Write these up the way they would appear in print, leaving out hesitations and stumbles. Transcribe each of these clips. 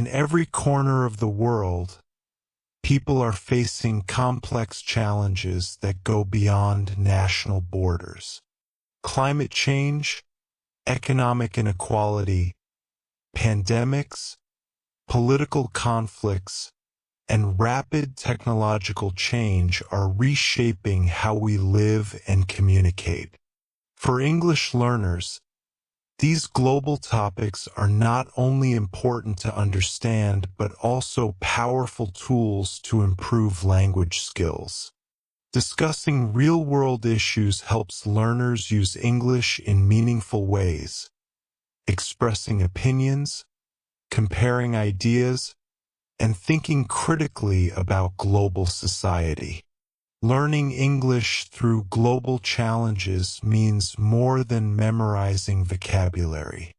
In every corner of the world, people are facing complex challenges that go beyond national borders. Climate change, economic inequality, pandemics, political conflicts, and rapid technological change are reshaping how we live and communicate. For English learners, these global topics are not only important to understand but also powerful tools to improve language skills. Discussing real-world issues helps learners use English in meaningful ways, expressing opinions, comparing ideas, and thinking critically about global society. Learning English through global challenges means more than memorizing vocabulary.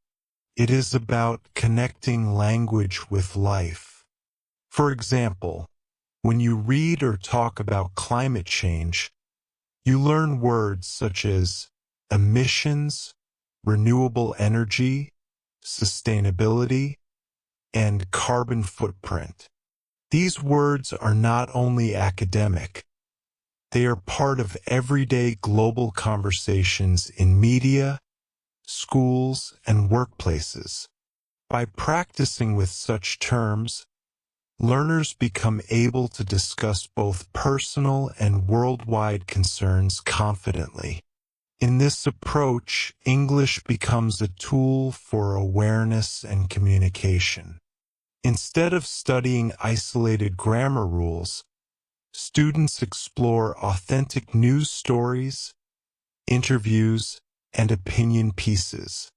It is about connecting language with life. For example, when you read or talk about climate change, you learn words such as emissions, renewable energy, sustainability, and carbon footprint. These words are not only academic, they are part of everyday global conversations in media, schools, and workplaces. By practicing with such terms, learners become able to discuss both personal and worldwide concerns confidently. In this approach, English becomes a tool for awareness and communication. Instead of studying isolated grammar rules, students explore authentic news stories, interviews, and opinion pieces.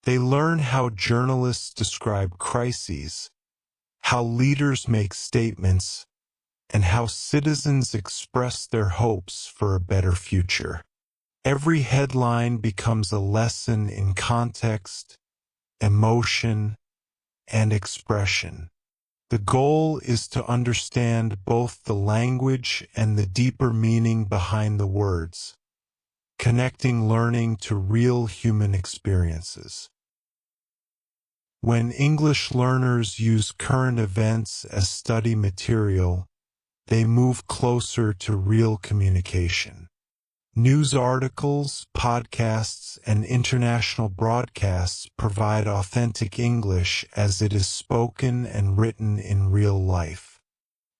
They learn how journalists describe crises, how leaders make statements, and how citizens express their hopes for a better future. Every headline becomes a lesson in context, emotion, and expression. The goal is to understand both the language and the deeper meaning behind the words, connecting learning to real human experiences. When English learners use current events as study material, they move closer to real communication. News articles, podcasts, and international broadcasts provide authentic English as it is spoken and written in real life.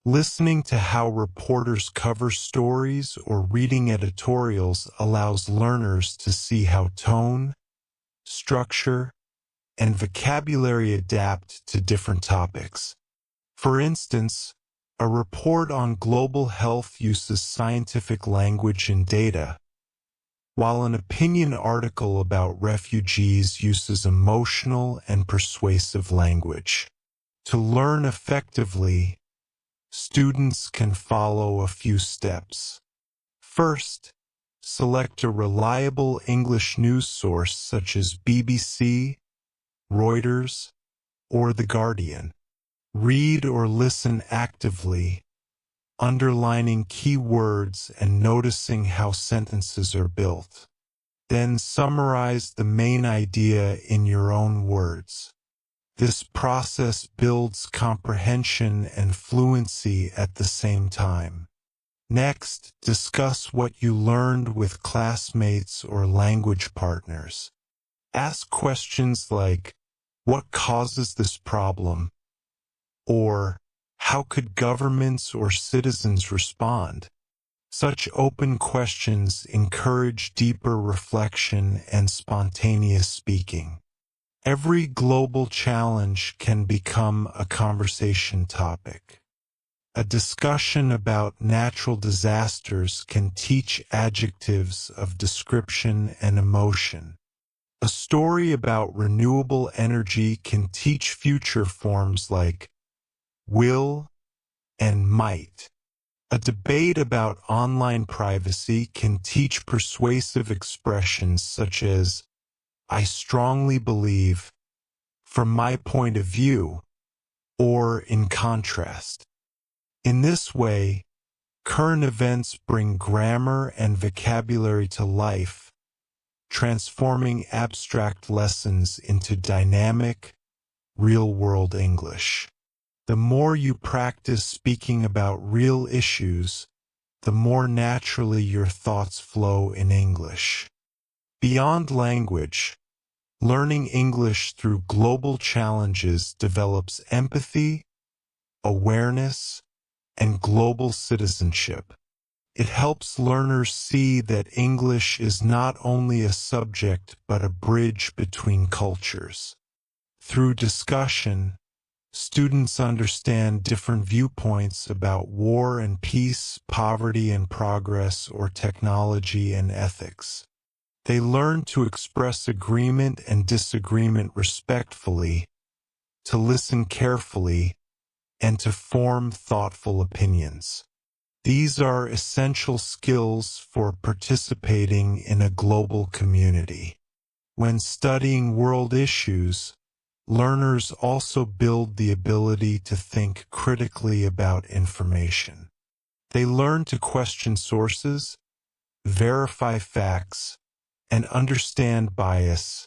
Listening to how reporters cover stories or reading editorials allows learners to see how tone, structure, and vocabulary adapt to different topics. For instance, a report on global health uses scientific language and data, while an opinion article about refugees uses emotional and persuasive language. To learn effectively, students can follow a few steps. First, select a reliable English news source such as BBC, Reuters, or The Guardian. Read or listen actively, underlining key words and noticing how sentences are built. Then summarize the main idea in your own words. This process builds comprehension and fluency at the same time. Next, discuss what you learned with classmates or language partners. Ask questions like, "What causes this problem?" or "How could governments or citizens respond?" Such open questions encourage deeper reflection and spontaneous speaking. Every global challenge can become a conversation topic. A discussion about natural disasters can teach adjectives of description and emotion. A story about renewable energy can teach future forms like will and might. A debate about online privacy can teach persuasive expressions such as, "I strongly believe," "from my point of view," or "in contrast." In this way, current events bring grammar and vocabulary to life, transforming abstract lessons into dynamic, real-world English. The more you practice speaking about real issues, the more naturally your thoughts flow in English. Beyond language, learning English through global challenges develops empathy, awareness, and global citizenship. It helps learners see that English is not only a subject but a bridge between cultures. Through discussion, students understand different viewpoints about war and peace, poverty and progress, or technology and ethics. They learn to express agreement and disagreement respectfully, to listen carefully, and to form thoughtful opinions. These are essential skills for participating in a global community. When studying world issues, learners also build the ability to think critically about information. They learn to question sources, verify facts, and understand bias,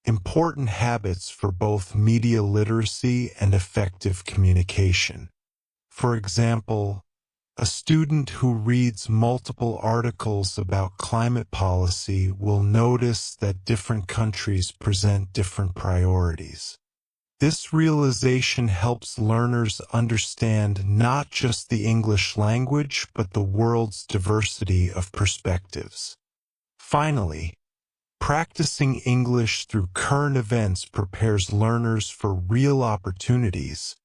important habits for both media literacy and effective communication. For example, a student who reads multiple articles about climate policy will notice that different countries present different priorities. This realization helps learners understand not just the English language but the world's diversity of perspectives. Finally, practicing English through current events prepares learners for real opportunities,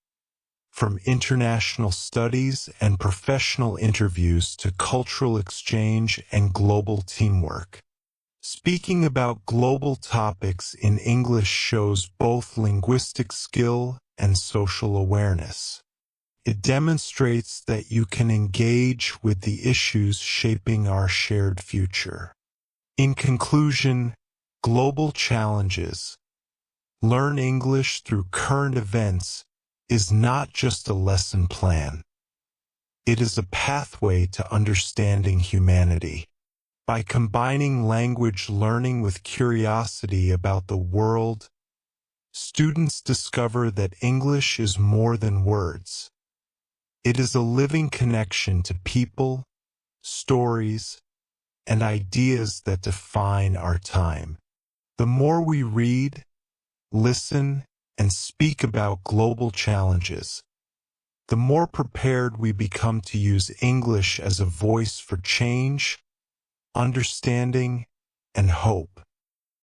from international studies and professional interviews to cultural exchange and global teamwork. Speaking about global topics in English shows both linguistic skill and social awareness. It demonstrates that you can engage with the issues shaping our shared future. In conclusion, global challenges. Learn English through current events is not just a lesson plan. It is a pathway to understanding humanity. By combining language learning with curiosity about the world, students discover that English is more than words. It is a living connection to people, stories, and ideas that define our time. The more we read, listen, and speak about global challenges, the more prepared we become to use English as a voice for change, understanding, and hope.